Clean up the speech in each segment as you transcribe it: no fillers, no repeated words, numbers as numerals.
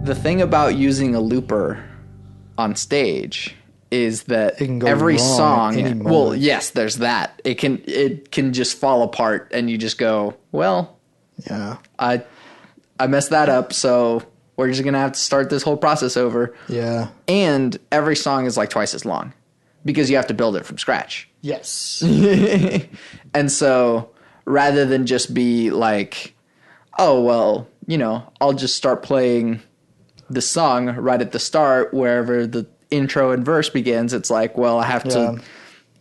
The thing about using a looper on stage is that every song, well, yes, there's that. It can just fall apart and you just go, well, yeah, I messed that up, so we're just going to have to start this whole process over. Yeah. And every song is like twice as long because you have to build it from scratch. Yes. And so rather than just be like, oh, well, you know, I'll just start playing the song right at the start, wherever the intro and verse begins. It's like, well, I have to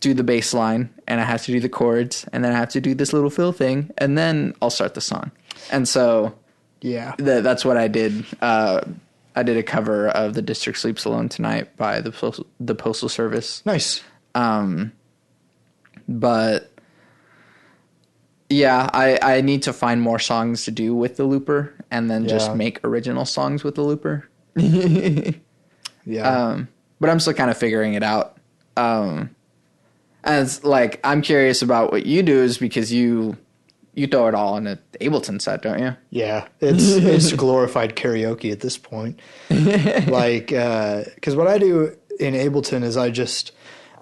do the bass line and I have to do the chords and then I have to do this little fill thing and then I'll start the song. And so that's what I did. I did a cover of The District Sleeps Alone Tonight by the Postal Service. Nice. But yeah, I need to find more songs to do with the looper and then just make original songs with the looper. But I'm still kind of figuring it out. As like, I'm curious about what you do is because you throw it all in an Ableton set, don't you? Yeah, it's glorified karaoke at this point. Like, because what I do in Ableton is I just,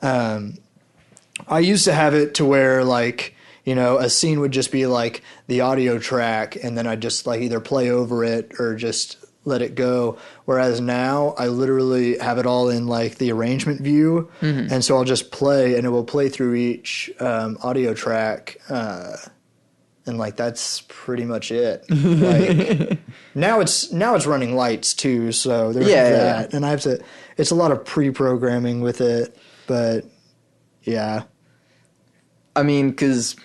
I used to have it to where like, you know, a scene would just be like the audio track and then I just like either play over it or just let it go. Whereas now I literally have it all in like the arrangement view. Mm-hmm. And so I'll just play and it will play through each audio track. And like, that's pretty much it. Like now it's running lights too. So there's that. Yeah. And I have to, it's a lot of pre-programming with it, but yeah. I mean, 'cause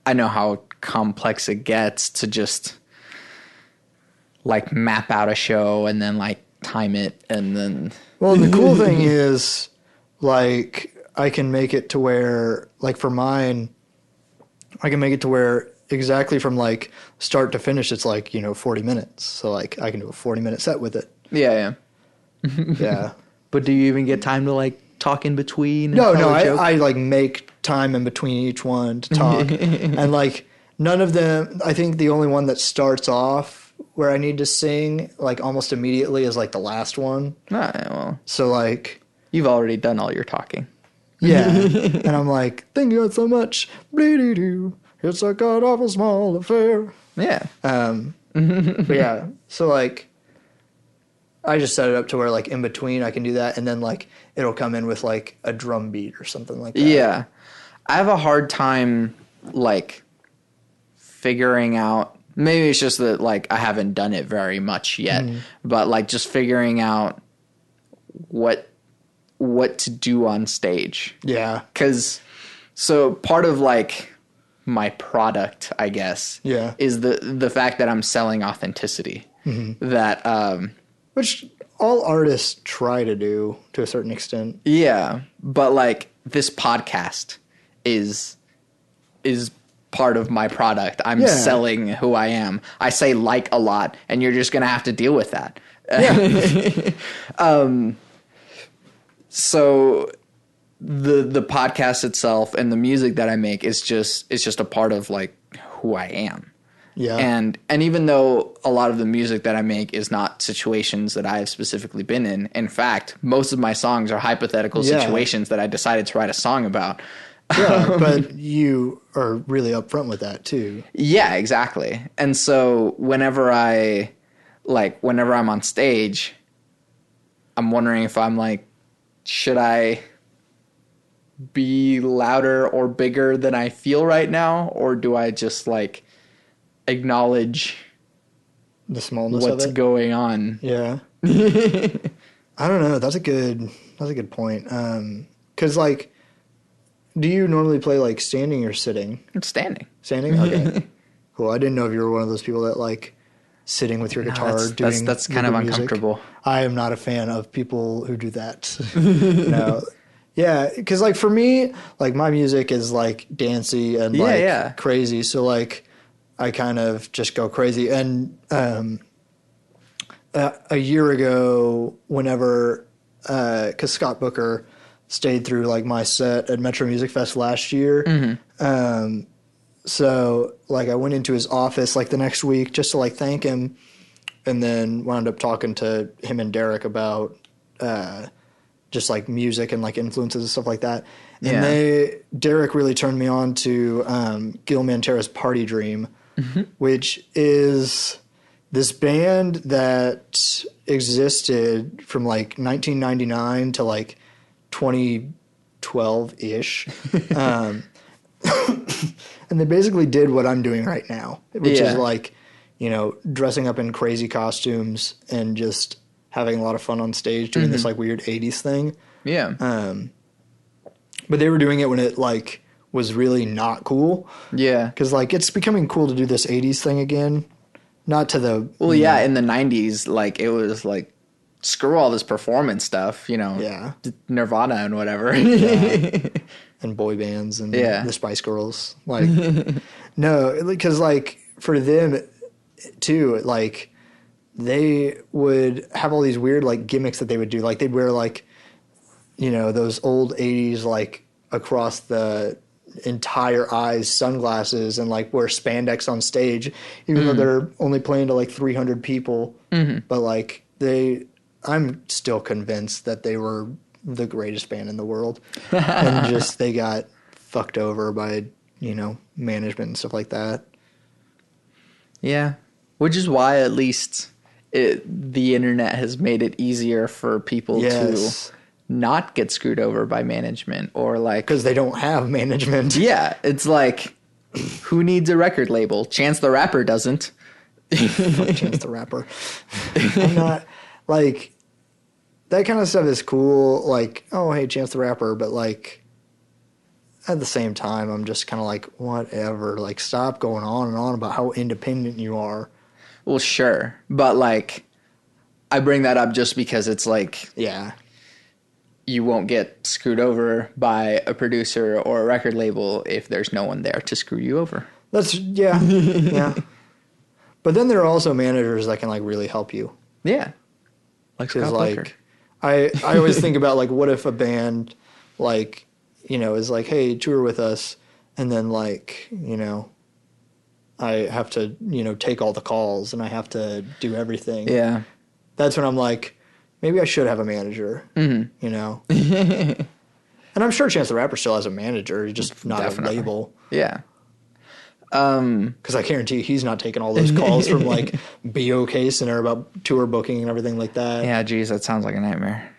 I know how complex it gets to just like map out a show and then like time it and then. Well, the cool thing is like I can make it to where like for mine, I can make it to where exactly from like start to finish, it's like, you know, 40 minutes. So like I can do a 40-minute set with it. Yeah. Yeah. But do you even get time to like talk in between? No, I like make time in between each one to talk. And like none of them, I think the only one that starts off where I need to sing like almost immediately is like the last one. All right, well. So like. You've already done all your talking. Yeah. And I'm like, thank you so much. It's a god awful small affair. Yeah. But yeah. So like I just set it up to where like in between I can do that and then like it'll come in with like a drum beat or something like that. Yeah. I have a hard time like figuring out, maybe it's just that like I haven't done it very much yet, but like just figuring out what to do on stage. Yeah. 'Cause so part of like my product, I guess, is the fact that I'm selling authenticity. Mm-hmm. That which all artists try to do to a certain extent. Yeah, but like this podcast is part of my product. I'm selling who I am. I say like a lot, and you're just gonna have to deal with that. Yeah. So the podcast itself and the music that I make is just a part of like who I am. Yeah. And even though a lot of the music that I make is not situations that I have specifically been in fact, most of my songs are hypothetical situations that I decided to write a song about. Yeah, but you are really upfront with that too. Yeah, exactly. And so whenever I'm on stage, I'm wondering if I'm like, should I be louder or bigger than I feel right now? Or do I just like acknowledge the smallness of what's going on? Yeah. I don't know. That's a good point. 'Cause like, do you normally play like standing or sitting? Standing. Standing? Okay. Cool. I didn't know if you were one of those people that like sitting with your guitar doing that's kind of uncomfortable. Music. I am not a fan of people who do that. No. Yeah, because like for me, like my music is like dancey and like crazy. So like I kind of just go crazy. And a year ago, whenever, because Scott Booker stayed through like my set at Metro Music Fest last year. So like I went into his office like the next week just to like thank him. and then wound up talking to him and Derek about just like music and like influences and stuff like that. And Derek really turned me on to Gil Manterra's Party Dream, which is this band that existed from like 1999 to like 2012-ish. And they basically did what I'm doing right now, which is like, you know, dressing up in crazy costumes and just having a lot of fun on stage doing this like weird 80s thing. Yeah. But they were doing it when it like was really not cool. Yeah. Because like it's becoming cool to do this 80s thing again. Not to the... Well, yeah, in the 90s, like it was like, screw all this performance stuff, you know. Yeah. Nirvana and whatever. Yeah. And boy bands and the Spice Girls. Like, no, because like for them too, like they would have all these weird like gimmicks that they would do. Like they'd wear like, you know, those old 80s like across the entire eyes sunglasses and like wear spandex on stage, even though they're only playing to like 300 people. But like I'm still convinced that they were the greatest band in the world. And just they got fucked over by, you know, management and stuff like that. Yeah. Which is why at least the internet has made it easier for people to not get screwed over by management or like... Because they don't have management. Yeah. It's like, who needs a record label? Chance the Rapper doesn't. Fuck Chance the Rapper. I'm not... Like... That kind of stuff is cool, like, oh, hey, Chance the Rapper, but, like, at the same time, I'm just kind of like, whatever. Like, stop going on and on about how independent you are. Well, sure. But, like, I bring that up just because it's like... Yeah. You won't get screwed over by a producer or a record label if there's no one there to screw you over. Yeah. Yeah. But then there are also managers that can, like, really help you. Yeah. Like Scott Booker. I always think about, like, what if a band, like, you know, is like, hey, tour with us, and then, like, you know, I have to, you know, take all the calls, and I have to do everything. Yeah. That's when I'm like, maybe I should have a manager, you know? And I'm sure Chance the Rapper still has a manager, he's just not a label. Yeah. Because I guarantee he's not taking all those calls from like BOK Center about tour booking and everything like that. Yeah, geez, that sounds like a nightmare.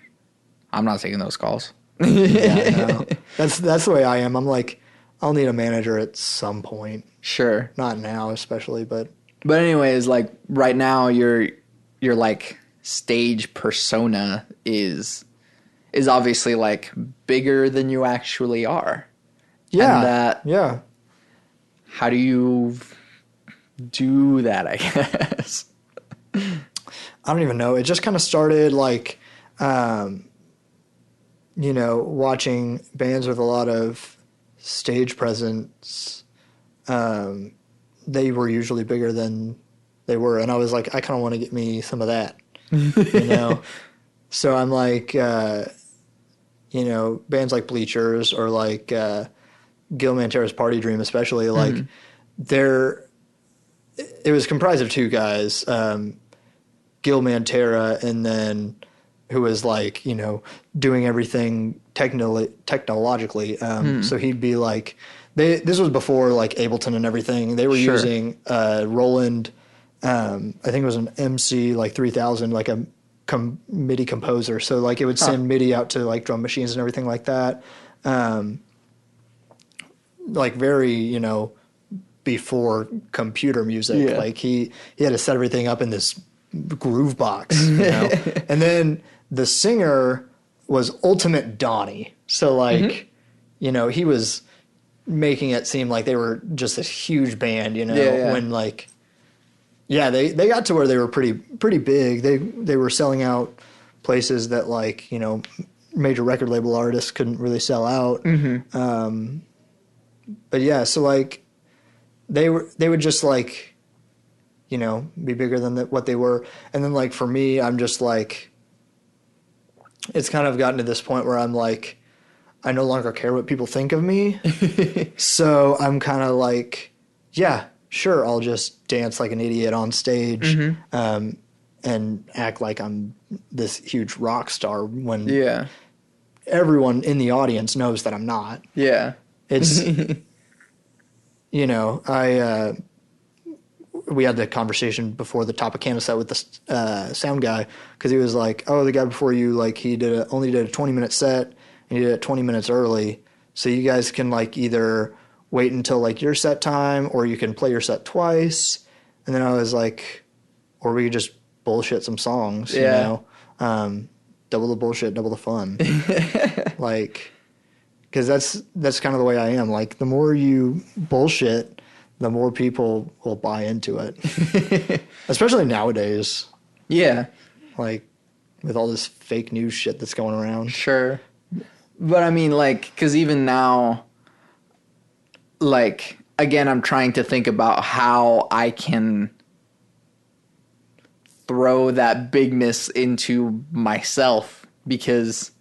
I'm not taking those calls. Yeah, no. That's the way I am. I'm like, I'll need a manager at some point. Sure. Not now, especially, but anyways, like right now, your like stage persona is obviously like bigger than you actually are. Yeah. And how do you do that, I guess? I don't even know. It just kind of started like, you know, watching bands with a lot of stage presence. They were usually bigger than they were. And I was like, I kind of want to get me some of that, you know? So I'm like, you know, bands like Bleachers or like, Gil Manterra's Party Dream, especially, like, it was comprised of two guys, Gil Manterra, and then who was like, you know, doing everything technologically. So he'd be like, this was before like Ableton and everything. They were using Roland, I think it was an MC like 3000, like a MIDI composer. So like it would send MIDI out to like drum machines and everything like that. Like very, you know, before computer music. Yeah. Like he had to set everything up in this groove box, you know. And then the singer was Ultimate Donnie. So like, you know, he was making it seem like they were just this huge band, you know, when like, they got to where they were pretty big. They were selling out places that like, you know, major record label artists couldn't really sell out. But yeah, so like they would just like, you know, be bigger than what they were. And then like for me, I'm just like, it's kind of gotten to this point where I'm like, I no longer care what people think of me. So I'm kind of like, yeah, sure, I'll just dance like an idiot on stage. and act like I'm this huge rock star when Yeah. everyone in the audience knows that I'm not. Yeah. It's, you know, we had the conversation before the Topicana set with the sound guy, because he was like, oh, the guy before you, like, he only did a 20-minute set, and he did it 20 minutes early, so you guys can, like, either wait until, like, your set time, or you can play your set twice. And then I was like, or we could just bullshit some songs, you know? Double the bullshit, double the fun. Like, because that's kind of the way I am. Like, the more you bullshit, the more people will buy into it. Especially nowadays. Yeah. Like, with all this fake news shit that's going around. Sure. But I mean, like, because even now, like, again, I'm trying to think about how I can throw that bigness into myself, because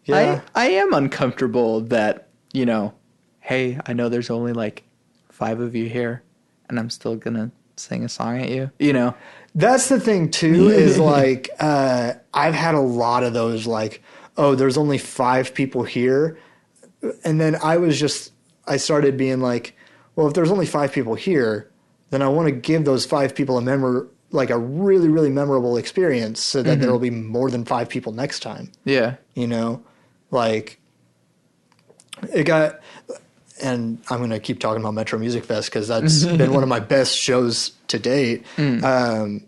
I am uncomfortable that, you know, hey, I know there's only like 5 of you here and I'm still gonna sing a song at you, you know? That's the thing too, is like, I've had a lot of those, like, oh, there's only 5 people here. And then I started being like, well, if there's only 5 people here, then I want to give those 5 people a really, really memorable experience, so that there will be more than 5 people next time. Yeah. You know, like, and I'm going to keep talking about Metro Music Fest, because that's been one of my best shows to date. The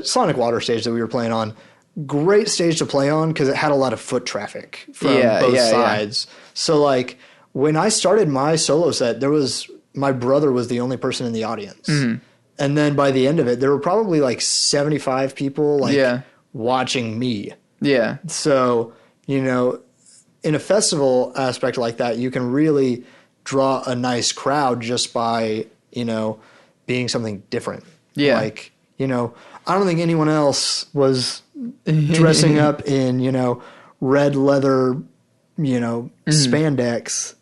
Sonic Water stage that we were playing on, great stage to play on, because it had a lot of foot traffic from both sides. Yeah. So, like, when I started my solo set, my brother was the only person in the audience. And then by the end of it, there were probably like 75 people watching me. Yeah. So, you know, in a festival aspect like that, you can really draw a nice crowd just by, you know, being something different. Yeah. Like, you know, I don't think anyone else was dressing up in, you know, red leather, you know, spandex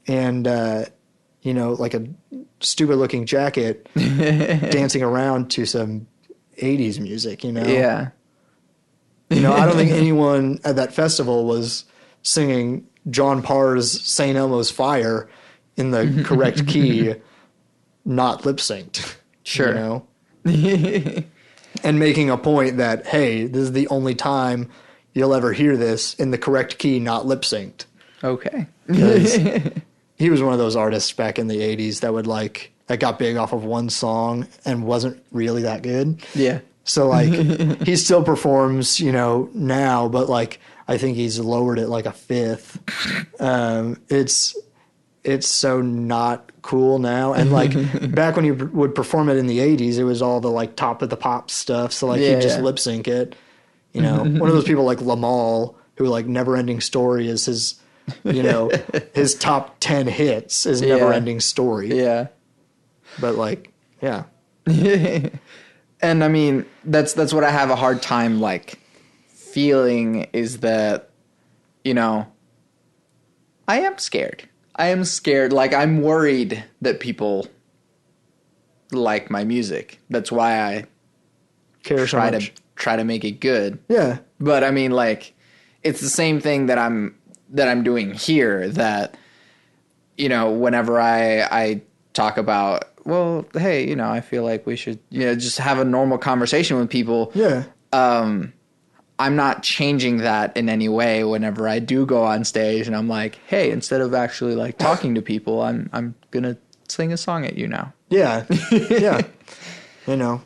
and, you know, like a stupid looking jacket dancing around to some 80s music, you know? Yeah. You know, I don't think anyone at that festival was singing John Parr's St. Elmo's Fire in the correct key, not lip synced. Sure. You know? And making a point that, hey, this is the only time you'll ever hear this in the correct key, not lip synced. Okay. He was one of those artists back in the 80s that got big off of one song and wasn't really that good. Yeah. So, like, he still performs, you know, now, but, like, I think he's lowered it like a fifth. It's so not cool now. And, like, back when he would perform it in the 80s, it was all the, like, top of the pop stuff. So, like, he'd just lip sync it. You know, one of those people like Lamal, who, like, Never Ending Story is his... You know, his top 10 hits is Never Ending Story. Yeah. But, like, yeah. And I mean, that's what I have a hard time, like, feeling, is that, you know, I am scared. Like, I'm worried that people like my music. That's why I try to make it good. Yeah. But I mean, like, it's the same thing that I'm doing here, that, you know, whenever I talk about, well, hey, you know, I feel like we should, you know, just have a normal conversation with people. Yeah. I'm not changing that in any way whenever I do go on stage and I'm like, hey, instead of actually like talking to people, I'm going to sing a song at you now. Yeah. Yeah. You know,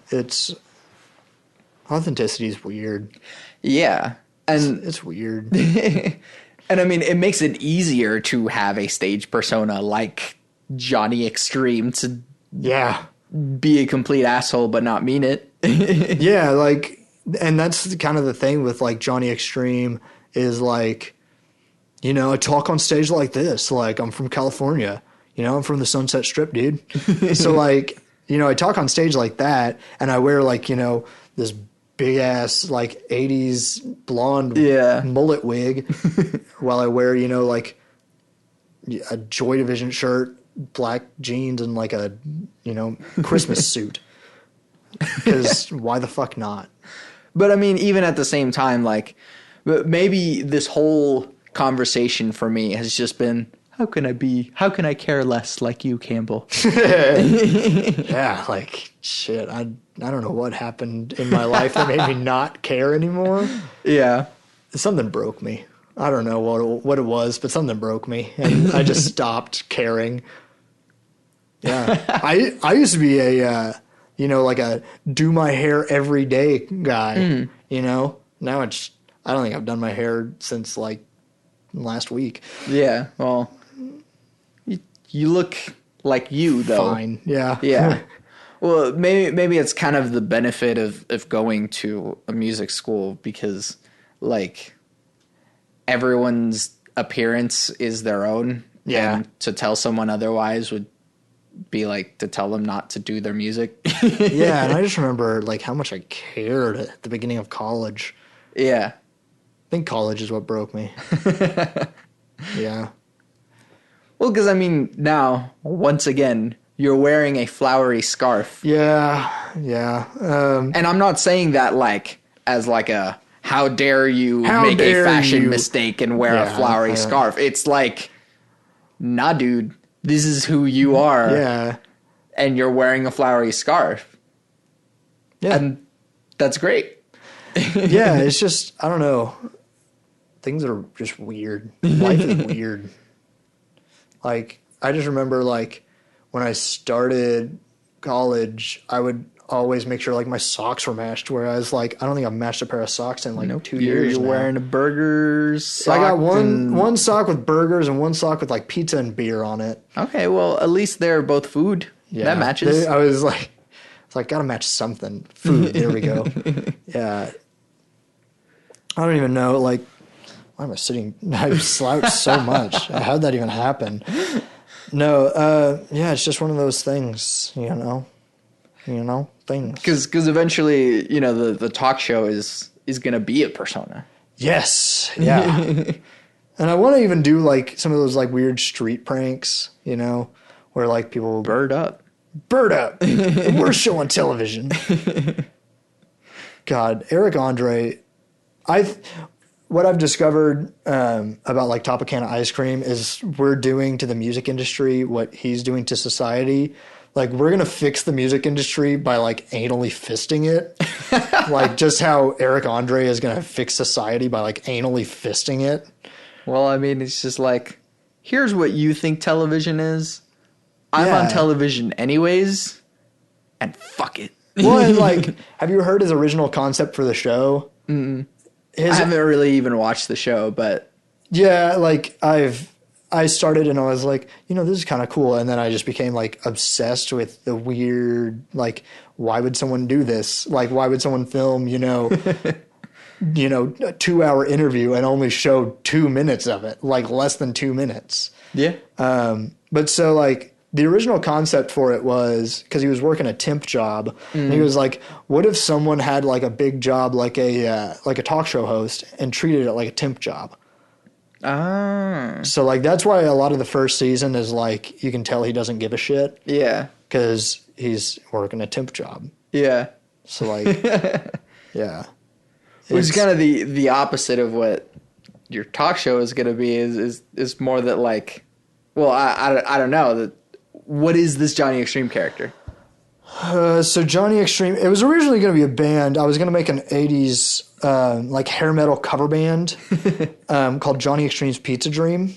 authenticity is weird. Yeah. And it's weird. And I mean, it makes it easier to have a stage persona like Johnny Extreme to be a complete asshole but not mean it. Yeah, like, and that's kind of the thing with like Johnny Extreme is like, you know, I talk on stage like this, like I'm from California, you know, I'm from the Sunset Strip, dude. So like, you know, I talk on stage like that and I wear like, you know, this big ass like 80s blonde mullet wig while I wear, you know, like a Joy Division shirt, black jeans, and like a, you know, Christmas suit. because why the fuck not? But I mean, even at the same time, like, maybe this whole conversation for me has just been, how can I care less like you, Campbell? Yeah, like, shit, I don't know what happened in my life that made me not care anymore. Yeah. Something broke me. I don't know what it was, but something broke me, and I just stopped caring. Yeah. I used to be a, like a do my hair every day guy, Now I don't think I've done my hair since, like, last week. Yeah, well, you look like you, though. Fine, yeah. Yeah. Well, maybe it's kind of the benefit of going to a music school because, like, everyone's appearance is their own. Yeah. And to tell someone otherwise would be like to tell them not to do their music. Yeah, and I just remember, like, how much I cared at the beginning of college. Yeah. I think college is what broke me. Yeah. Well, because, I mean, now, once again, you're wearing a flowery scarf. Yeah. And I'm not saying that, like, as, like, a, how dare you make a fashion mistake and wear a flowery scarf. It's like, nah, dude, this is who you are. Yeah. And you're wearing a flowery scarf. Yeah. And that's great. Yeah, it's just, I don't know. Things are just weird. Life is weird. Like, I just remember, like, when I started college, I would always make sure, like, my socks were matched, whereas, like, I don't think I've matched a pair of socks in, like, 2 years You're now. wearing a burgers sock. I got one sock with burgers and one sock with, like, pizza and beer on it. Okay, well, at least they're both food. Yeah. That matches. I was like, gotta match something. Food, there we go. Yeah. I don't even know, like, why am I sitting? I slouched so much. How'd that even happen? No, yeah, it's just one of those things, things. Because eventually, the talk show is going to be a persona. Yes, yeah. And I want to even do, like, some of those, like, weird street pranks, where, like, people... Bird up. The worst show on television. God, Eric Andre... What I've discovered about, like, Topicana Ice Cream is we're doing to the music industry what he's doing to society. Like, we're going to fix the music industry by, like, anally fisting it. Like, just how Eric Andre is going to fix society by, like, anally fisting it. Well, I mean, it's just like, here's what you think television is. I'm on television anyways, and fuck it. Well, and, like, have you heard his original concept for the show? I haven't really even watched the show, but... Yeah, like, I started and I was like, this is kind of cool. And then I just became, like, obsessed with the weird, like, why would someone do this? Like, why would someone film, a 2-hour interview and only show 2 minutes of it? Like, less than 2 minutes. Yeah. But so, like, the original concept for it was because he was working a temp job, and he was like, "What if someone had, like, a big job, like a talk show host, and treated it like a temp job?" Ah. So, like, that's why a lot of the first season is, like, you can tell he doesn't give a shit. Yeah. Because he's working a temp job. Yeah. So, like, yeah. Which is kind of the opposite of what your talk show is going to be. Is more that, like, well, I don't know that. What is this Johnny Extreme character? So Johnny Extreme, it was originally going to be a band. I was going to make an 80s like hair metal cover band called Johnny Extreme's Pizza Dream.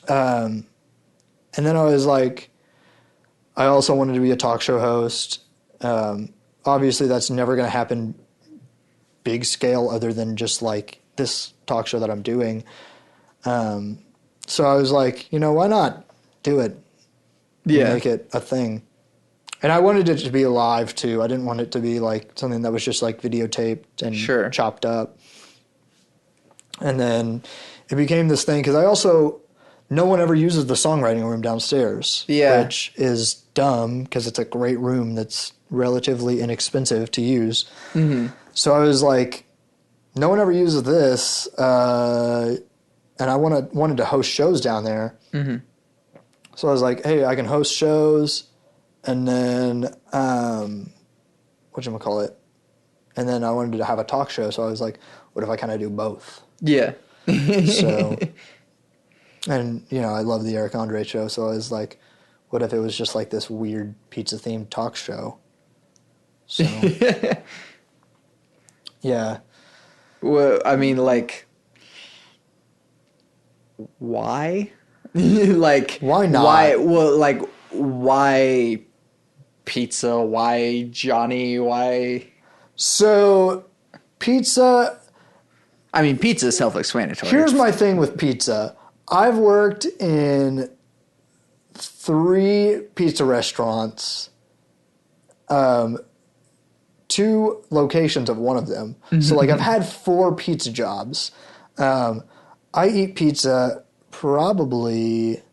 And then I was like, I also wanted to be a talk show host. Obviously, that's never going to happen big scale other than just, like, this talk show that I'm doing. So I was like, why not do it? Yeah. Make it a thing. And I wanted it to be live too. I didn't want it to be like something that was just like videotaped and chopped up. And then it became this thing because no one ever uses the songwriting room downstairs, which is dumb because it's a great room that's relatively inexpensive to use. Mm-hmm. So I was like, no one ever uses this, and I wanted to host shows down there. Mm-hmm. So I was like, hey, I can host shows, and then what whatchamacallit. And then I wanted to have a talk show, so I was like, what if I kind of do both? Yeah. So, and, you know, I love the Eric Andre show, so I was like, what if it was just like this weird pizza-themed talk show? So, yeah. Well, I mean, like, why? Like, why not? Why? Well, like, why pizza? Why Johnny? Why? So, pizza. I mean, pizza is self-explanatory. Here's my thing with pizza. I've worked in 3 pizza restaurants, 2 locations of one of them. So, like, I've had 4 pizza jobs. I eat pizza probably,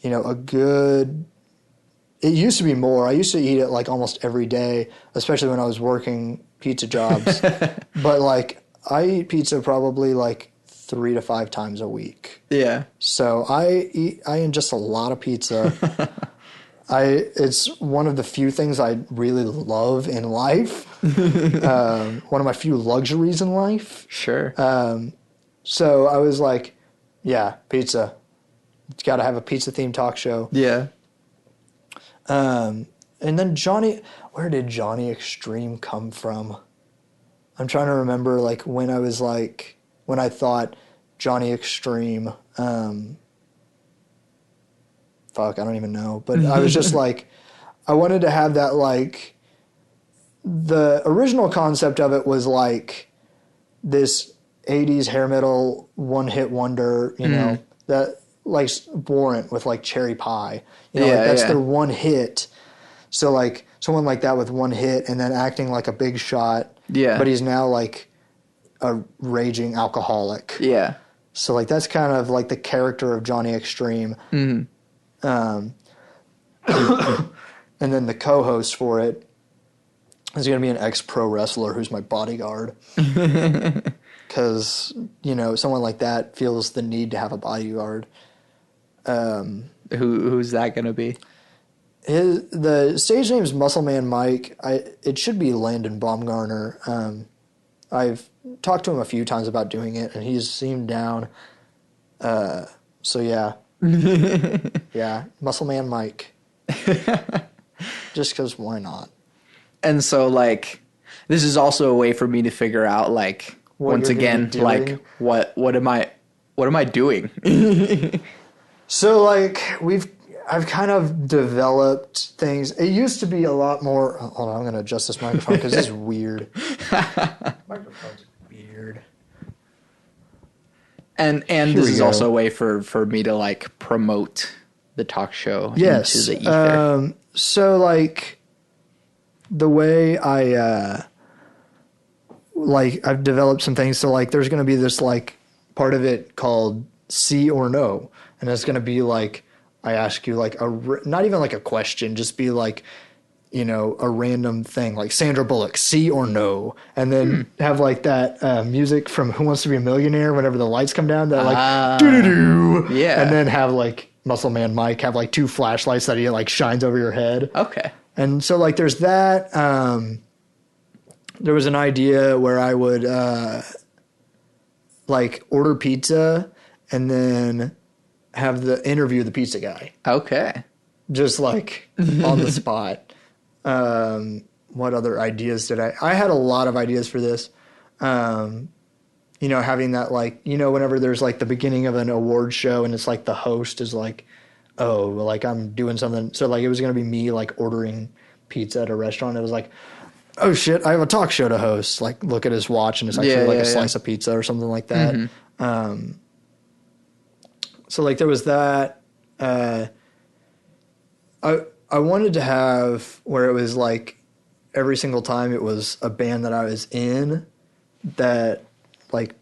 you know, a good... It used to be more. I used to eat it, like, almost every day, especially when I was working pizza jobs. But, like, I eat pizza probably, like, 3 to 5 times a week. Yeah. So I ingest a lot of pizza. It's one of the few things I really love in life. One of my few luxuries in life. Sure. So I was like, yeah, pizza. It's got to have a pizza-themed talk show. Yeah. And then where did Johnny Extreme come from? I'm trying to remember, like, when I thought Johnny Extreme. Fuck, I don't even know. But I was just like, I wanted to have that, like, the original concept of it was like this 80s hair metal one-hit wonder, you know, that, like, Warrant with, like, Cherry Pie. You know, like, that's their one hit. So, like, someone like that with one hit and then acting like a big shot. Yeah. But he's now, like, a raging alcoholic. Yeah. So, like, that's kind of, like, the character of Johnny Extreme. Mm-hmm. And then the co-host for it is going to be an ex-pro wrestler who's my bodyguard. Because, you know, someone like that feels the need to have a bodyguard. Who's that going to be? The stage name is Muscle Man Mike. It should be Landon Baumgartner. I've talked to him a few times about doing it, and he's seemed down. So, yeah. Yeah, Muscle Man Mike. Just because why not? And so, like, this is also a way for me to figure out, like, once again, like, what am I doing? So, like, I've kind of developed things. It used to be a lot more. Hold on, I'm going to adjust this microphone because it's weird. Microphone's weird. And this is also a way for me to, like, promote the talk show into the ether. So, like, the way I've developed some things. So, like, there's going to be this, like, part of it called See or No. And it's going to be, like, I ask you, like, not even, like, a question. Just be, like, you know, a random thing. Like, Sandra Bullock, see or no. And then have, like, that music from Who Wants to Be a Millionaire whenever the lights come down. That, like, doo-doo-doo. Yeah. And then have, like, Muscle Man Mike have, like, 2 flashlights that he, like, shines over your head. Okay. And so, like, there's that. There was an idea where I would, like, order pizza and then have the interview the pizza guy. Okay. Just, like, on the spot. What other ideas did I had a lot of ideas for this. You know, having that, like, you know, whenever there's, like, the beginning of an award show and it's, like, the host is, like, oh, like, I'm doing something. So, like, it was going to be me, like, ordering pizza at a restaurant. It was like, oh, shit, I have a talk show to host. Like, look at his watch and it's actually, a slice of pizza or something like that. Mm-hmm. So, like, there was that. I wanted to have where it was, like, every single time it was a band that I was in that, like,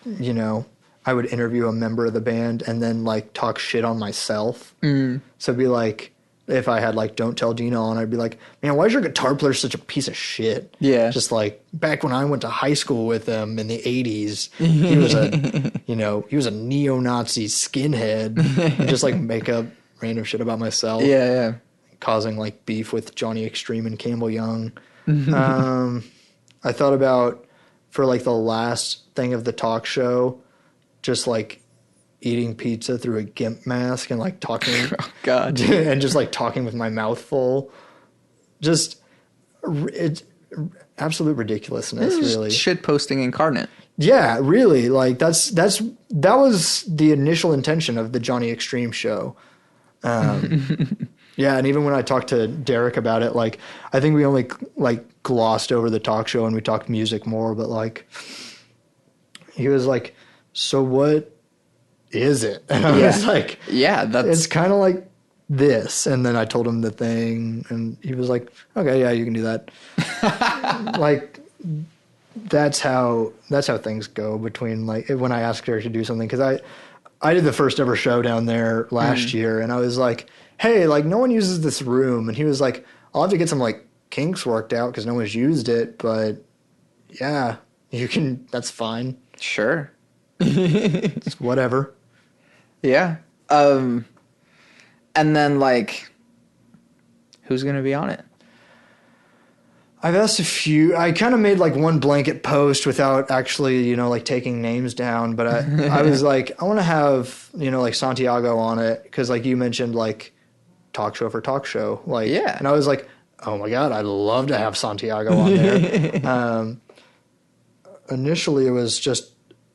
you know, I would interview a member of the band and then, like, talk shit on myself. Mm. So it'd be like, if I had, like, Don't Tell Dena on, I'd be like, man, why is your guitar player such a piece of shit? Yeah. Just, like, back when I went to high school with him in the 80s, he was he was a neo-Nazi skinhead. And just, like, make up random shit about myself. Yeah, yeah. Causing, like, beef with Johnny Extreme and Campbell Young. I thought about, for like the last thing of the talk show, just like eating pizza through a GIMP mask and like talking. Oh, God. And just like talking with my mouth full. Just, it's absolute ridiculousness, really. Shit posting incarnate. Yeah, really. Like that was the initial intention of the Johnny Extreme show. Yeah, and even when I talked to Derek about it, like I think we only like glossed over the talk show and we talked music more, but like he was like, "So what is it?" And I was like, "Yeah, it's kind of like this." And then I told him the thing, and he was like, "Okay, yeah, you can do that." Like that's how things go between like when I asked Derek to do something, because I did the first ever show down there last year, and I was like, "Hey, like no one uses this room," and he was like, "I'll have to get some like kinks worked out because no one's used it, but yeah, you can. That's fine. Sure, it's whatever." Yeah. And then like, who's gonna be on it? I've asked a few. I kind of made like one blanket post without actually, like taking names down. But I was like, I want to have, like Santiago on it because like you mentioned like talk show for talk show. Like, yeah. And I was like, oh my God, I'd love to have Santiago on there. Initially, it was just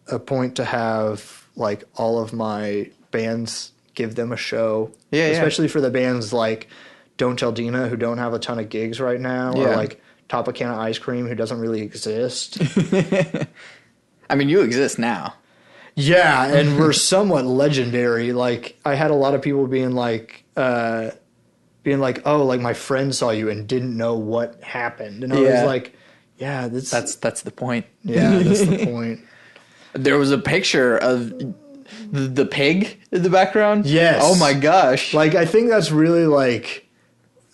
a point to have like all of my bands give them a show. Yeah. Especially for the bands like Don't Tell Dena, who don't have a ton of gigs right now. Yeah. Or like Topicana Ice Cream, who doesn't really exist. I mean, you exist now. Yeah, and we're somewhat legendary. Like, I had a lot of people being like, oh, like my friend saw you and didn't know what happened. And I was like, yeah, that's the point. Yeah, that's the point. There was a picture of the pig in the background. Yes. Oh my gosh. Like, I think that's really like,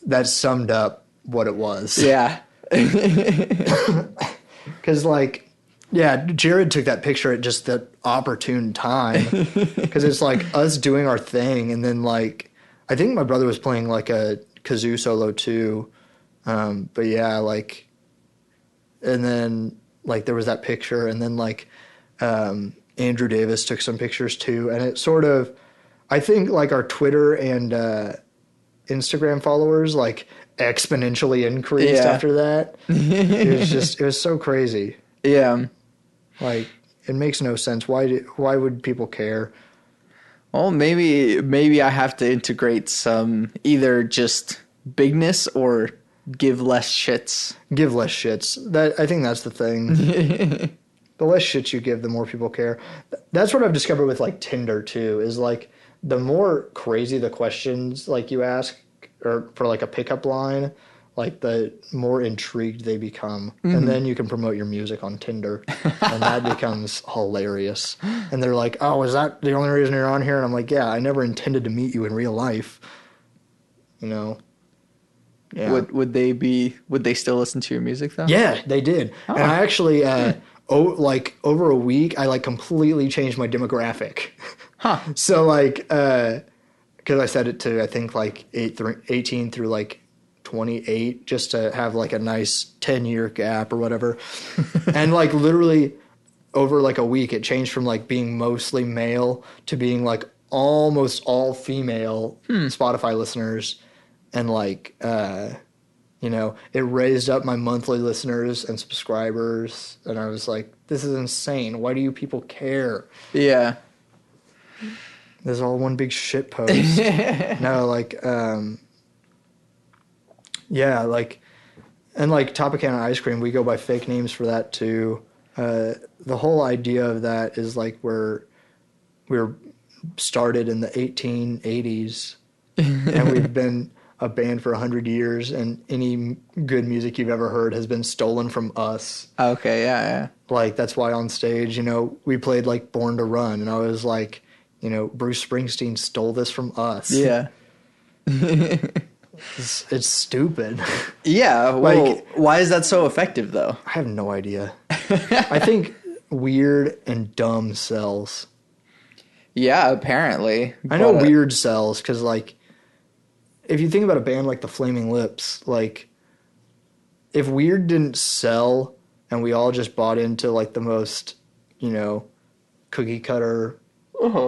that summed up what it was. Yeah. Because like, yeah, Jared took that picture at just that opportune time because it's like us doing our thing, and then like I think my brother was playing like a kazoo solo too, but yeah, like, and then like there was that picture, and then like Andrew Davis took some pictures too, and it sort of, I think like our Twitter and Instagram followers like exponentially increased after that. It was so crazy. Yeah. Like, it makes no sense. Why would people care? Well, maybe I have to integrate some either just bigness or give less shits. Give less shits. I think that's the thing. The less shits you give, the more people care. That's what I've discovered with like Tinder too, is like the more crazy the questions like you ask, or for like a pickup line, like the more intrigued they become. Mm-hmm. And then you can promote your music on Tinder and that becomes hilarious. And they're like, oh, is that the only reason you're on here? And I'm like, yeah, I never intended to meet you in real life. Yeah. Would they still listen to your music though? Yeah, they did. Oh. And I actually, like over a week, I like completely changed my demographic. Huh. So like, because I set it to, I think, like 18 through, like, 28, just to have, like, a nice 10-year gap or whatever. And, like, literally over, like, a week, it changed from, like, being mostly male to being, like, almost all female Spotify listeners. And, like, it raised up my monthly listeners and subscribers. And I was like, this is insane. Why do you people care? Yeah. There's all one big shit post. No, like, yeah, like, and like Topicana Ice Cream, we go by fake names for that too. The whole idea of that is like we're started in the 1880s, and we've been a band for 100 years, and any good music you've ever heard has been stolen from us. Okay, yeah. Like, that's why on stage, we played like Born to Run, and I was like, Bruce Springsteen stole this from us. Yeah. It's stupid. Yeah. Well, why is that so effective, though? I have no idea. I think weird and dumb sells. Yeah, apparently. I know weird sells because, like, if you think about a band like the Flaming Lips, like, if Weird didn't sell and we all just bought into like the most, cookie cutter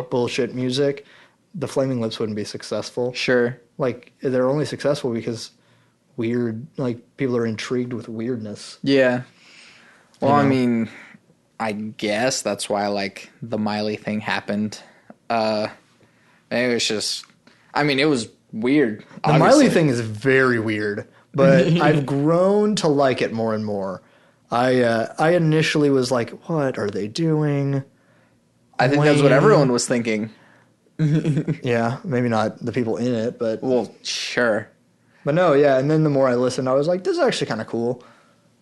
bullshit music, the Flaming Lips wouldn't be successful. Sure. Like, they're only successful because weird, like, people are intrigued with weirdness. Yeah. Well, I mean, I guess that's why, like, the Miley thing happened. It was just, I mean, it was weird. The Miley thing is very weird, but I've grown to like it more and more. I initially was like, what are they doing? I think that's what everyone was thinking. Yeah, maybe not the people in it, but... Well, sure. But no, yeah, and then the more I listened, I was like, this is actually kind of cool.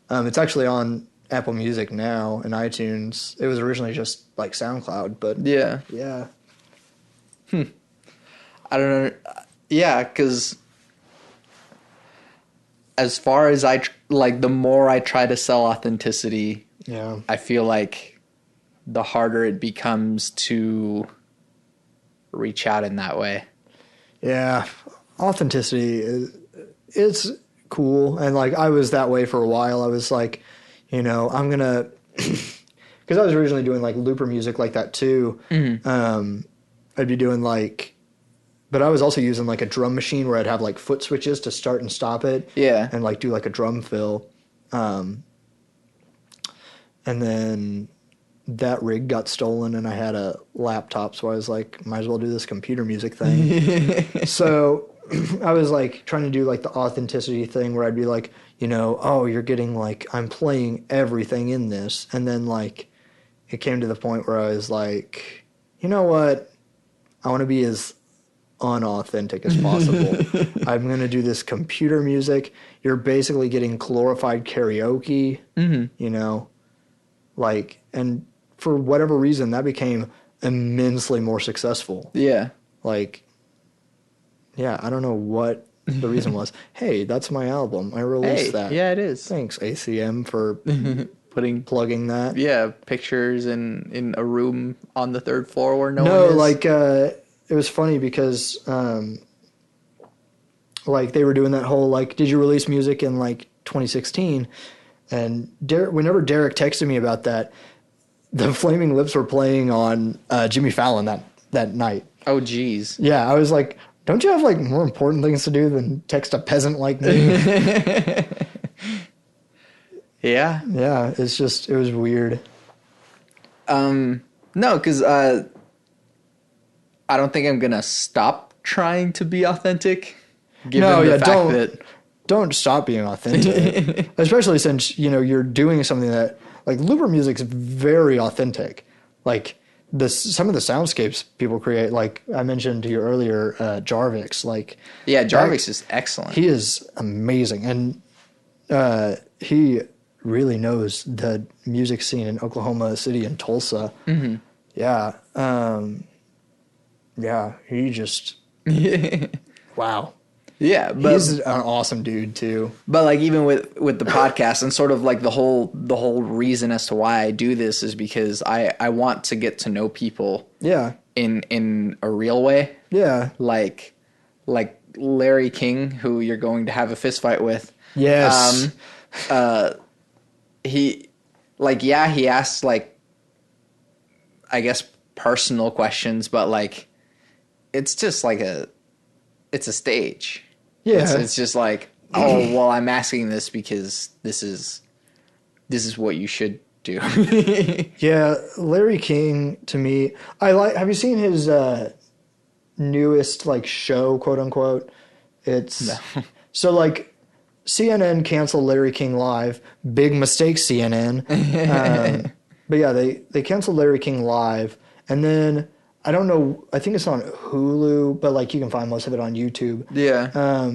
It's actually on Apple Music now and iTunes. It was originally just like SoundCloud, but... Yeah. Yeah. I don't know. Yeah, because as far as the more I try to sell authenticity, yeah, I feel like the harder it becomes to reach out in that way. Yeah, authenticity it's cool, and like I was that way for a while. I was like, I'm gonna, because I was originally doing like looper music like that too. Mm-hmm. I'd be doing like, but I was also using like a drum machine where I'd have like foot switches to start and stop it. Yeah, and like do like a drum fill, and then that rig got stolen and I had a laptop, so I was like, might as well do this computer music thing. So I was like trying to do like the authenticity thing where I'd be like, oh, you're getting like, I'm playing everything in this. And then like it came to the point where I was like, you know what? I want to be as unauthentic as possible. I'm going to do this computer music. You're basically getting glorified karaoke, like, and for whatever reason, that became immensely more successful. Yeah. Like, yeah, I don't know what the reason was. Hey, that's my album. I released that. Yeah, it is. Thanks, ACM, for plugging that. Yeah, pictures in a room on the third floor where no one is. No, like, it was funny because, like, they were doing that whole, like, did you release music in, like, 2016? And whenever Derek texted me about that, the Flaming Lips were playing on Jimmy Fallon that night. Oh, geez. Yeah, I was like, don't you have like more important things to do than text a peasant like me? Yeah. Yeah, it was weird. No, because I don't think I'm going to stop trying to be authentic. Don't stop being authentic. Especially since, you're doing something that, like, looper music's very authentic. Like, some of the soundscapes people create, like I mentioned to you earlier, Jarvix. Like, yeah, Jarvix is excellent. He is amazing, and he really knows the music scene in Oklahoma City and Tulsa. Mm-hmm. Yeah, yeah, he just wow. Yeah, but he's an awesome dude too. But like even with the podcast and sort of like the whole reason as to why I do this is because I want to get to know people. Yeah. In a real way. Yeah. Like Larry King, who you're going to have a fist fight with. Yes. He asks like, I guess personal questions, but like it's just like it's a stage. Yeah. It's just like, oh, well, I'm asking this because this is what you should do. Yeah, Larry King, to me, have you seen his newest like show, quote unquote? It's no. So like CNN canceled Larry King Live. Big mistake, CNN. But yeah, they canceled Larry King Live, and then I don't know. I think it's on Hulu, but like you can find most of it on YouTube. Yeah.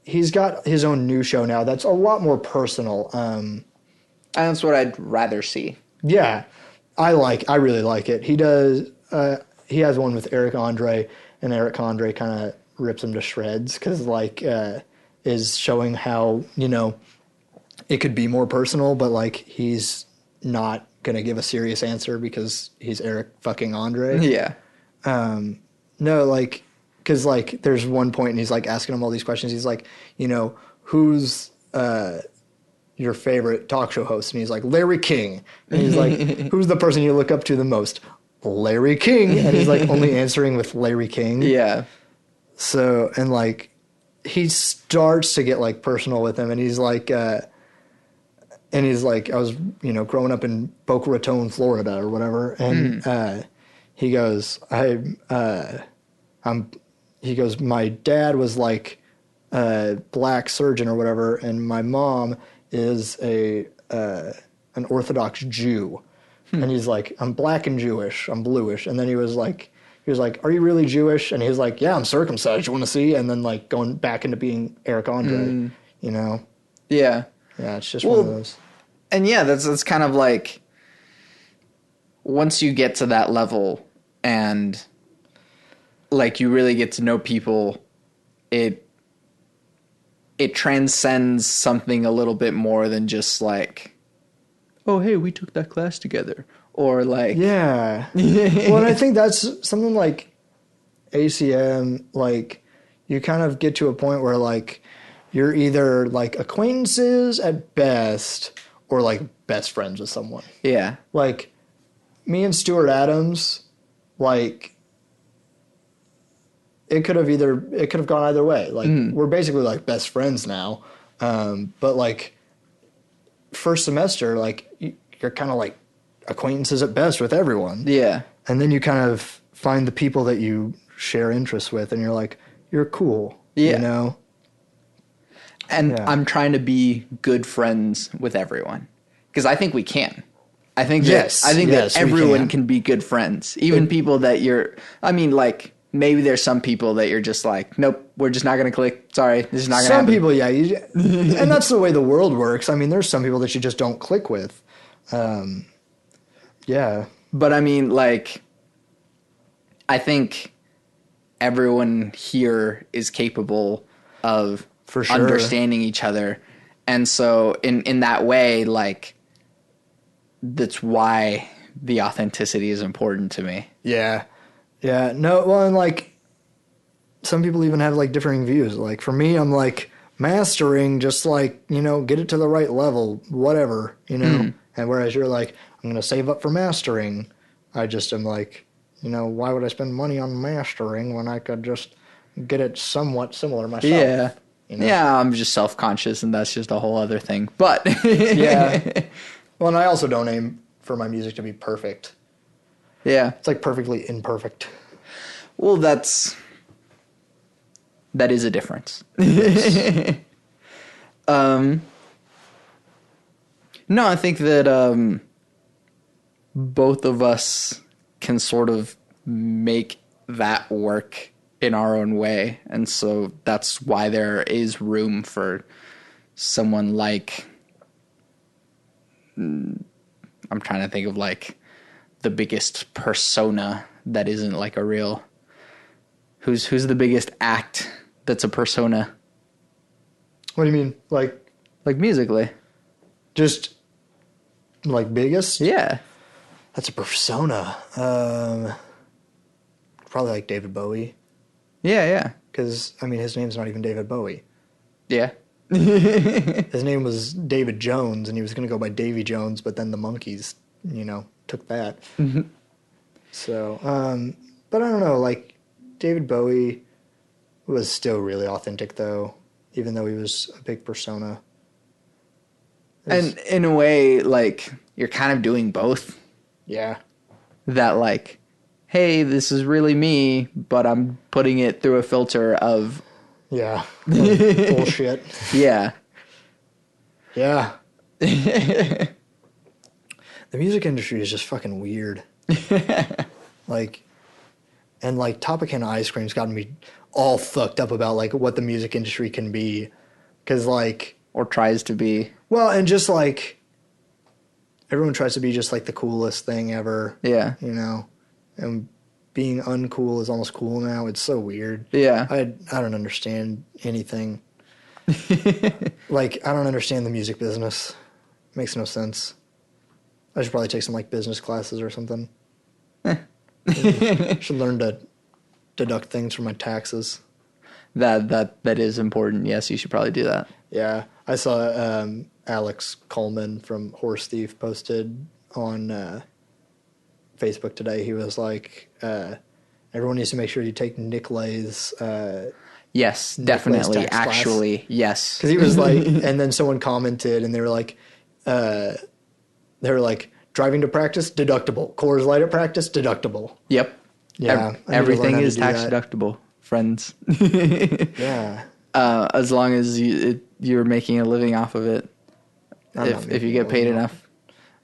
He's got his own new show now that's a lot more personal. And that's what I'd rather see. Yeah, I really like it. He does. He has one with Eric Andre, and Eric Andre kind of rips him to shreds because like is showing how it could be more personal, but like he's not gonna give a serious answer because he's Eric fucking Andre. Yeah. No, like, because like there's one point and he's like asking him all these questions. He's like, who's your favorite talk show host? And he's like, Larry King. And he's like, who's the person you look up to the most? Larry King. And he's like only answering with Larry King. Yeah. So, and like, he starts to get like personal with him, and he's like, I was, growing up in Boca Raton, Florida or whatever. And, he goes, he goes, my dad was like a black surgeon or whatever, and my mom is an Orthodox Jew. And he's like, I'm black and Jewish, I'm bluish. And then he was like, are you really Jewish? And he was like, yeah, I'm circumcised, you want to see? And then like going back into being Eric Andre, Yeah. Yeah, it's just one of those. And yeah, that's kind of like, once you get to that level and like you really get to know people, it transcends something a little bit more than just like, oh, hey, we took that class together. Or like... Yeah. Well, and I think that's something like ACM, like you kind of get to a point where like you're either like acquaintances at best or like best friends with someone. Yeah. Like me and Stuart Adams, like it could have gone either way. Like we're basically like best friends now. But like first semester, like you're kind of like acquaintances at best with everyone. Yeah. And then you kind of find the people that you share interests with, and you're like, you're cool. Yeah. And I'm trying to be good friends with everyone, because I think we can. I think that everyone can be good friends, even people that like maybe there's some people that you're just like, nope, we're just not going to click. Sorry, this is not going to happen. Some people, yeah. And that's the way the world works. I mean, there's some people that you just don't click with. Yeah. But I mean, like, I think everyone here is capable of for sure understanding each other. And so in that way, like, that's why the authenticity is important to me. Yeah. Yeah. No, well, and like some people even have like differing views. Like for me, I'm like mastering, just like, get it to the right level, whatever, And whereas you're like, I'm going to save up for mastering. I just am like, why would I spend money on mastering when I could just get it somewhat similar myself? Yeah. Yeah, I'm just self-conscious, and that's just a whole other thing. But yeah. Well, and I also don't aim for my music to be perfect. Yeah. It's like perfectly imperfect. Well, that is a difference. Yes. No, I think that both of us can sort of make that work in our own way. And so that's why there is room for someone like... I'm trying to think of like the biggest persona that isn't like a real... Who's the biggest act that's a persona? What do you mean? Like musically? Just like biggest? Yeah. That's a persona. Probably like David Bowie. Yeah. Because, I mean, his name's not even David Bowie. Yeah. His name was David Jones, and he was going to go by Davy Jones, but then the Monkees, took that. Mm-hmm. So, but I don't know, like, David Bowie was still really authentic, though, even though he was a big persona. And in a way, like, you're kind of doing both. Yeah. That, like, hey, this is really me, but I'm putting it through a filter of... Yeah. Bullshit. Yeah. Yeah. The music industry is just fucking weird. Like, and like Topicana Ice Cream's gotten me all fucked up about like what the music industry can be. Cause like... Or tries to be. Well, and just like... Everyone tries to be just like the coolest thing ever. Yeah. And being uncool is almost cool now. It's so weird. Yeah. I don't understand anything. Like, I don't understand the music business. Makes no sense. I should probably take some like business classes or something. Should learn to deduct things from my taxes. That is important. Yes, you should probably do that. Yeah. I saw Alex Coleman from Horse Thief posted on Facebook today. He was like, everyone needs to make sure you take Nick Lay's. Yes, Nick definitely. Lay's tax Actually, class. yes. Because he was like, and then someone commented, and they were like, driving to practice, deductible. Coors Light at practice, deductible. Yep. Yeah. Everything is tax deductible, friends. Yeah. As long as you're making a living off of it. If you get paid enough.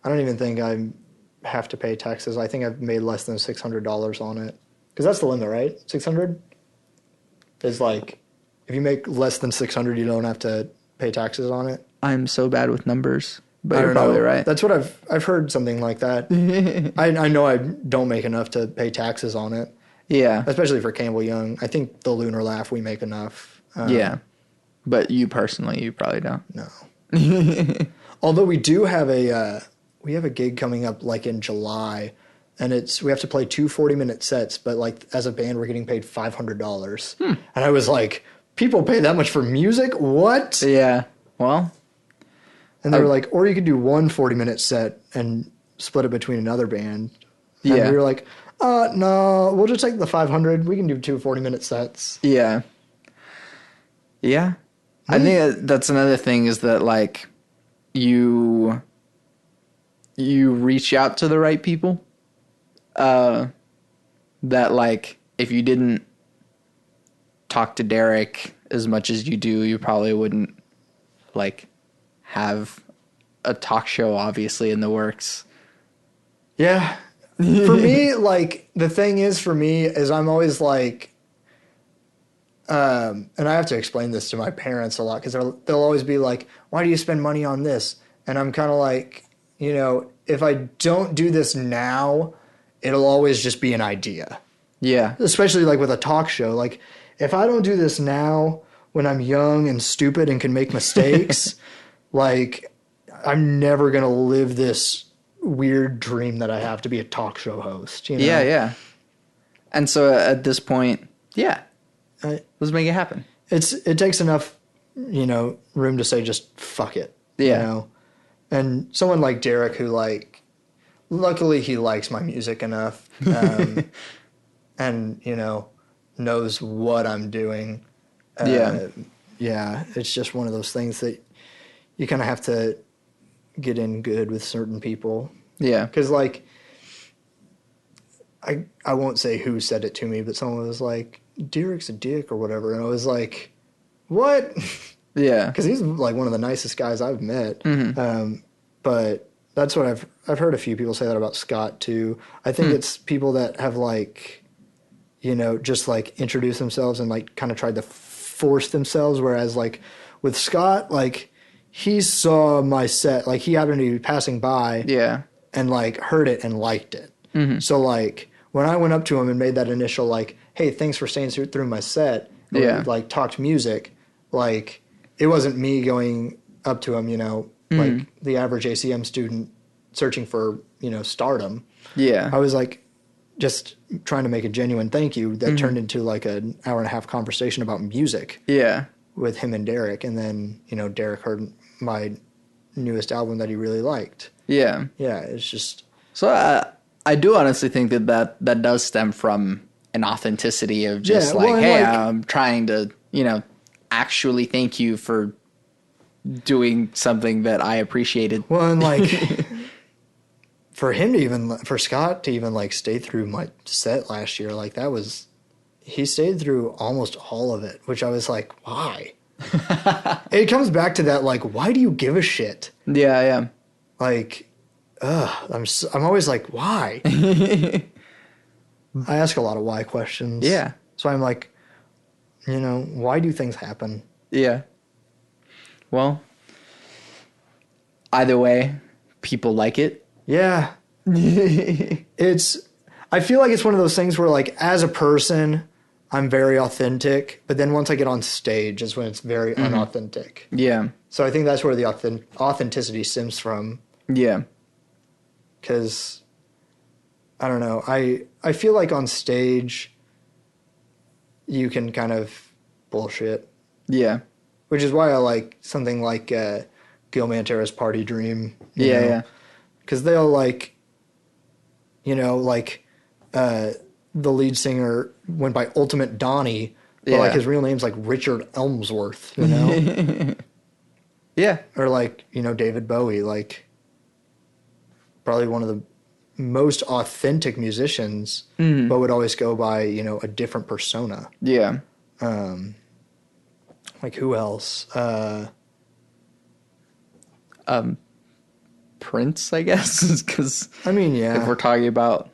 I don't even think I have to pay taxes. I think I've made less than $600 on it. Because that's the limit, right? 600 is like, if you make less than 600, you don't have to pay taxes on it. I'm so bad with numbers, but you're probably right. That's what I've heard, something like that. I know I don't make enough to pay taxes on it. Yeah. Especially for Campbell Young. I think the Lunar Laugh, we make enough. Yeah. But you personally, you probably don't. No. Although we do have we have a gig coming up like in July, and we have to play 2 40-minute sets, but like as a band, we're getting paid $500. And I was like, people pay that much for music? What? Yeah. Well. And they were like, or you could do 1 40-minute set and split it between another band. And yeah. we were like, no, we'll just take the 500. We can do 2 40-minute sets. Yeah. Yeah. I think that's another thing is that like you reach out to the right people. That like if you didn't talk to Derek as much as you do, you probably wouldn't like have a talk show obviously in the works. Yeah. For me, like the thing is for me is I'm always like, and I have to explain this to my parents a lot because they'll always be like, why do you spend money on this? And I'm kind of like, you know, if I don't do this now, it'll always just be an idea. Yeah. Especially like with a talk show. Like if I don't do this now when I'm young and stupid and can make mistakes, like I'm never going to live this weird dream that I have to be a talk show host. You know? Yeah, yeah. And so at this point, yeah. Let's make it happen. It takes enough, you know, room to say just fuck it. Yeah. You know? And someone like Derek who like, luckily he likes my music enough, and, you know, knows what I'm doing. Yeah. It's just one of those things that you kind of have to get in good with certain people. Yeah. Because like, I won't say who said it to me, but someone was like, Derek's a dick or whatever. And I was like, what? Yeah. Because he's like one of the nicest guys I've met. Mm-hmm. But that's what I've heard a few people say that about Scott too. I think it's people that have like, you know, just like introduced themselves and like kind of tried to force themselves. Whereas like with Scott, like he saw my set, like he happened to be passing by. Yeah. And like heard it and liked it. Mm-hmm. So like when I went up to him and made that initial like, hey, thanks for staying through my set. And we, like talked music. Like it wasn't me going up to him, you know, like the average ACM student searching for, you know, stardom. Yeah. I was like just trying to make a genuine thank you that turned into like an hour and a half conversation about music. Yeah. With him and Derek. And then, you know, Derek heard my newest album that he really liked. Yeah. Yeah. It's just. So I do honestly think that does stem from an authenticity of just hey, I'm trying to, you know, actually thank you for doing something that I appreciated. Well, and like for Scott to even like stay through my set last year, like he stayed through almost all of it, which I was like, why? It comes back to that, like, why do you give a shit? Yeah, yeah. Like, I'm always like, why? I ask a lot of why questions. Yeah. So I'm like, you know, why do things happen? Yeah. Well, either way, people like it. Yeah. I feel like it's one of those things where like as a person, I'm very authentic, but then once I get on stage is when it's very unauthentic. Yeah. So I think that's where the authenticity stems from. Yeah. Because, I don't know, I feel like on stage, you can kind of bullshit. Yeah. Which is why I like something like Gil Mantero's Party Dream. Yeah. Because they'll like, the lead singer went by Ultimate Donnie, but like his real name's like Richard Elmsworth, Yeah. Or like, David Bowie, like probably one of the most authentic musicians, but would always go by, a different persona. Yeah. Like who else? Prince, I guess, because I mean, yeah. if we're talking about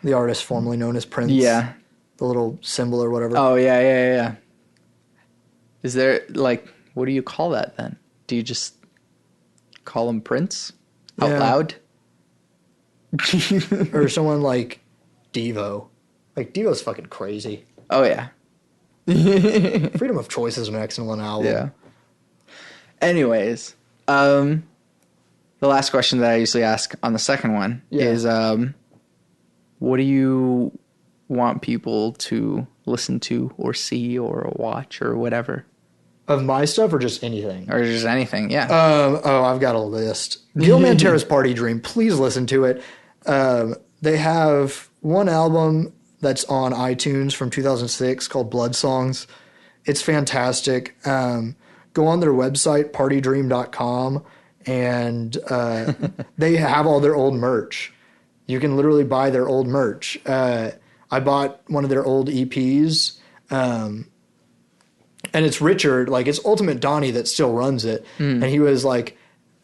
the artist formerly known as Prince. Yeah. The little symbol or whatever. Oh, yeah. Is there, like, what do you call that then? Do you just call him Prince out loud? Or someone like Devo. Like, Devo's fucking crazy. Oh, yeah. Freedom of Choice is an excellent album. Yeah. Anyways, the last question that I usually ask on the second one is, what do you want people to listen to or see or watch or whatever? Of my stuff or just anything? Or just anything, yeah. I've got a list. Gil Mantero's Party Dream. Please listen to it. They have one album that's on iTunes from 2006 called Blood Songs. It's fantastic. Go on their website, partydream.com, and they have all their old merch. You can literally buy their old merch. I bought one of their old EPs, and it's Richard, like it's Ultimate Donnie that still runs it. And he was like,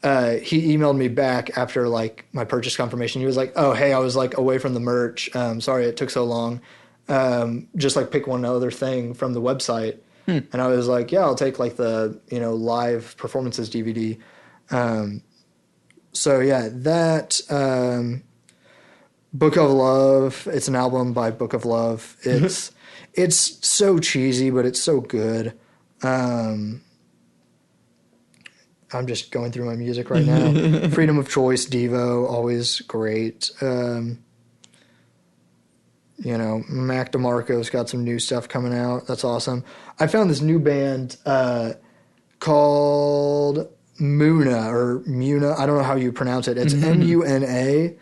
he emailed me back after like my purchase confirmation. He was like, oh, hey, I was like away from the merch. Sorry it took so long. Just like pick one other thing from the website. And I was like, yeah, I'll take like the, live performances DVD. So yeah, that, Book of Love. It's an album by Book of Love. It's so cheesy, but it's so good. I'm just going through my music right now. Freedom of Choice, Devo, always great. Mac DeMarco's got some new stuff coming out. That's awesome. I found this new band called Muna. I don't know how you pronounce it. It's Muna.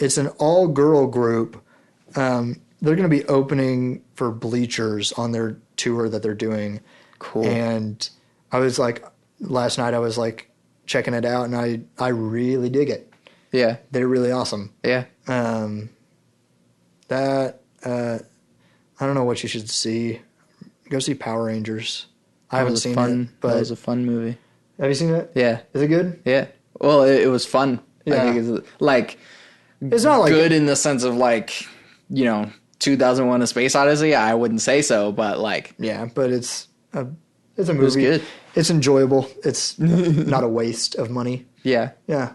It's an all-girl group. They're going to be opening for Bleachers on their tour that they're doing. Cool. And I was like, last night I was like checking it out, and I really dig it. Yeah. They're really awesome. Yeah. I don't know what you should see. Go see Power Rangers. I haven't seen it, but that was a fun movie. Have you seen it? Yeah. Is it good? Yeah. Well, it was fun. Yeah. I think it's like It's not like good in the sense of like, 2001: A Space Odyssey. I wouldn't say so, but like, yeah, but it's a movie. It was good. It's enjoyable. It's not a waste of money. Yeah. Yeah.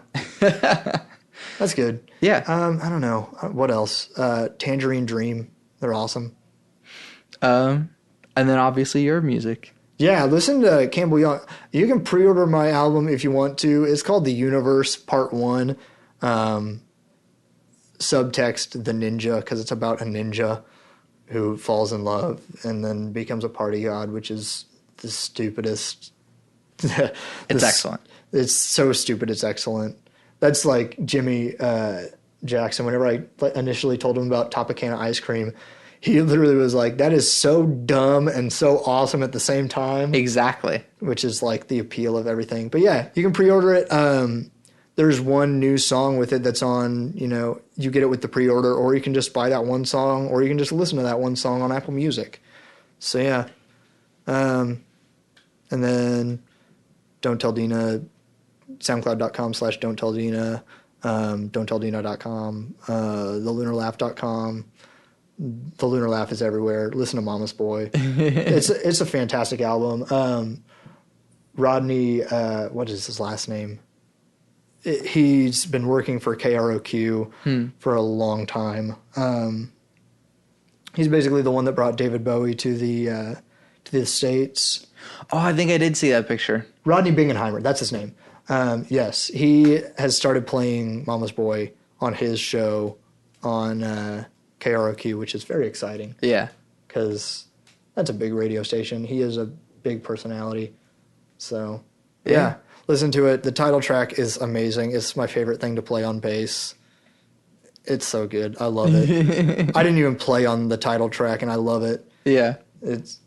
That's good. Yeah. I don't know. What else? Tangerine Dream. They're awesome. And then obviously your music. Yeah, listen to Campbell Young. You can pre-order my album if you want to. It's called The Universe Part 1. Subtext, The Ninja, because it's about a ninja who falls in love and then becomes a party god, which is the stupidest. It's excellent. It's so stupid, it's excellent. That's like Jimmy Jackson. Whenever I initially told him about Topicana Ice Cream, he literally was like, that is so dumb and so awesome at the same time. Exactly. Which is like the appeal of everything. But yeah, you can pre-order it. There's one new song with it that's on, you get it with the pre-order, or you can just buy that one song, or you can just listen to that one song on Apple Music. So yeah. And then Don't Tell Dena, SoundCloud.com/Don'tTellDena, Don'tTellDena.com, TheLunarLaugh.com. The Lunar Laugh is everywhere. Listen to Mama's Boy. It's a fantastic album. Rodney, what is his last name? He's been working for KROQ for a long time. He's basically the one that brought David Bowie to the States. Oh, I think I did see that picture. Rodney Bingenheimer, that's his name. Yes, he has started playing Mama's Boy on his show on KROQ, which is very exciting. Yeah. Because that's a big radio station. He is a big personality. So, Yeah. Listen to it. The title track is amazing. It's my favorite thing to play on bass. It's so good. I love it. I didn't even play on the title track, and I love it. Yeah. It's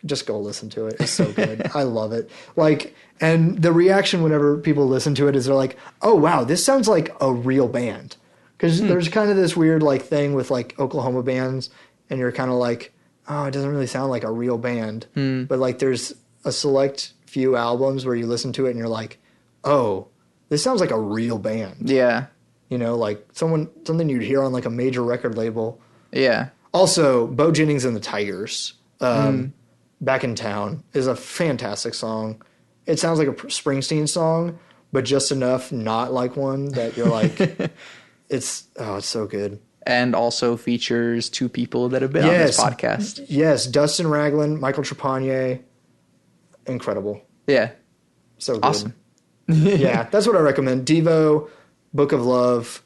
just go listen to it. It's so good. I love it. Like, and the reaction whenever people listen to it is they're like, "Oh wow, this sounds like a real band." Because there's kind of this weird like thing with like Oklahoma bands, and you're kind of like, "Oh, it doesn't really sound like a real band." But like, there's a select few albums where you listen to it and you're like, "Oh, this sounds like a real band." Yeah. You know, like something you'd hear on like a major record label. Yeah. Also, Bo Jennings and the Tigers, Back in Town, is a fantastic song. It sounds like a Springsteen song, but just enough not like one that you're like, it's so good. And also features two people that have been on this podcast. Yes, Dustin Ragland, Michael Trepanier. Incredible. Yeah. So good. Awesome. Yeah, that's what I recommend. Devo, Book of Love,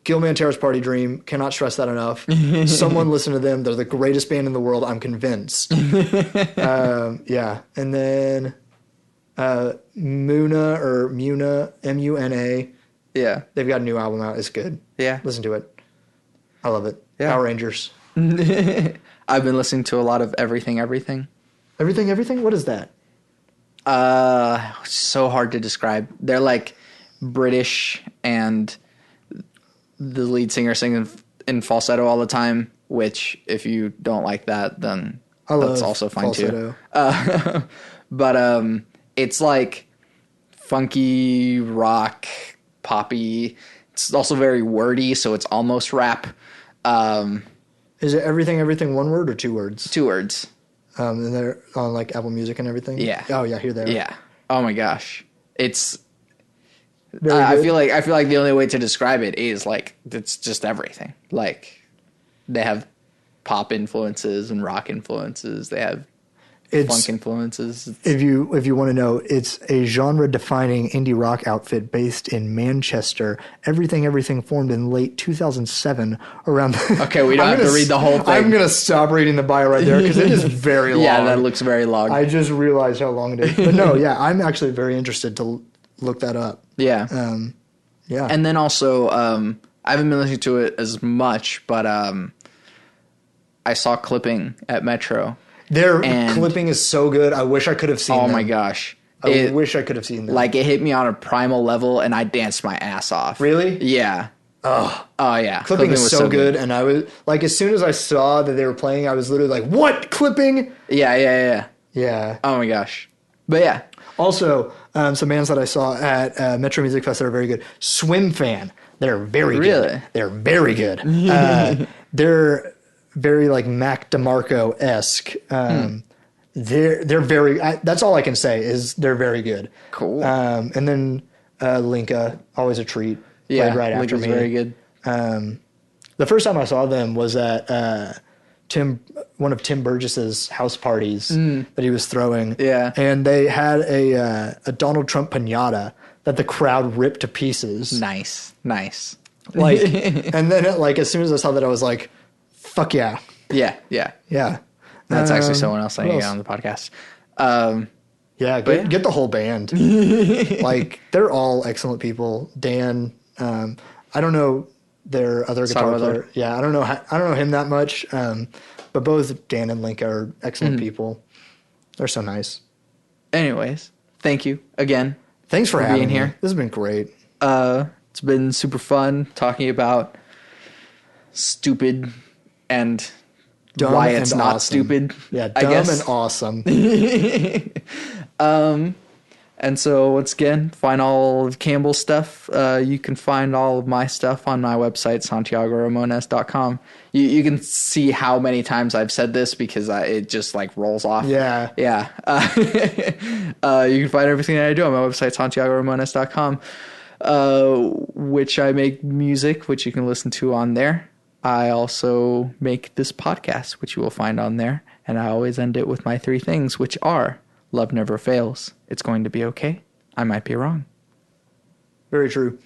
Gilman Terrace Party Dream. Cannot stress that enough. Someone listen to them. They're the greatest band in the world. I'm convinced. Yeah. And then Muna, M-U-N-A. Yeah. They've got a new album out. It's good. Yeah. Listen to it. I love it. Yeah. Power Rangers. I've been listening to a lot of Everything. Everything? What is that? So hard to describe. They're like British, and the lead singer singing in falsetto all the time, which if you don't like that, then that's also fine falsetto too. But it's like funky rock, poppy. It's also very wordy, so it's almost rap. Is it everything one word or two words? Two words. And they're on like Apple Music and everything? Yeah. Oh yeah, here they are. Yeah. Oh my gosh. It's I feel like the only way to describe it is like it's just everything. Like they have pop influences and rock influences. They have funk influences. If you want to know, it's a genre-defining indie rock outfit based in Manchester. Everything formed in late 2007 around. Okay, we don't have to read the whole thing. I'm gonna stop reading the bio right there because it is very long. Yeah, that looks very long. I just realized how long it is. But no, yeah, I'm actually very interested to look that up. Yeah. Yeah. And then also, I haven't been listening to it as much, but I saw Clipping at Metro. Their clipping is so good. I wish I could have seen them. Oh my gosh. I wish I could have seen them. Like it hit me on a primal level and I danced my ass off. Really? Yeah. Oh yeah. Clipping is so good. And I was like, as soon as I saw that they were playing, I was literally like, what? Clipping? Yeah. Yeah. Oh my gosh. But yeah. Also, some bands that I saw at Metro Music Fest that are very good. Swim Fan. They're very good. Really? They're very good. They're very like Mac DeMarco-esque. They're very, that's all I can say is they're very good. Cool. And then Linka, always a treat. Yeah, played right after Linka's me. very good. The first time I saw them was at one of Tim Burgess's house parties that he was throwing. Yeah. And they had a Donald Trump piñata that the crowd ripped to pieces. Nice. Like, and then as soon as I saw that, I was like, fuck yeah. Yeah. That's actually someone else I need to get on the podcast. Yeah, get the whole band. Like, they're all excellent people. Dan, I don't know their other guitar player. Yeah, I don't know him that much. But both Dan and Linka are excellent people. They're so nice. Anyways, thank you again. Thanks for having being me here. This has been great. It's been super fun talking about stupid and dumb why it's and not awesome. Stupid. Yeah, I dumb guess. and awesome. And so once again, find all of Campbell's stuff. You can find all of my stuff on my website, SantiagoRamones.com. You can see how many times I've said this because it just like rolls off. Yeah. You can find everything that I do on my website, SantiagoRamones.com, which I make music, which you can listen to on there. I also make this podcast, which you will find on there. And I always end it with my three things, which are: love never fails. It's going to be okay. I might be wrong. Very true.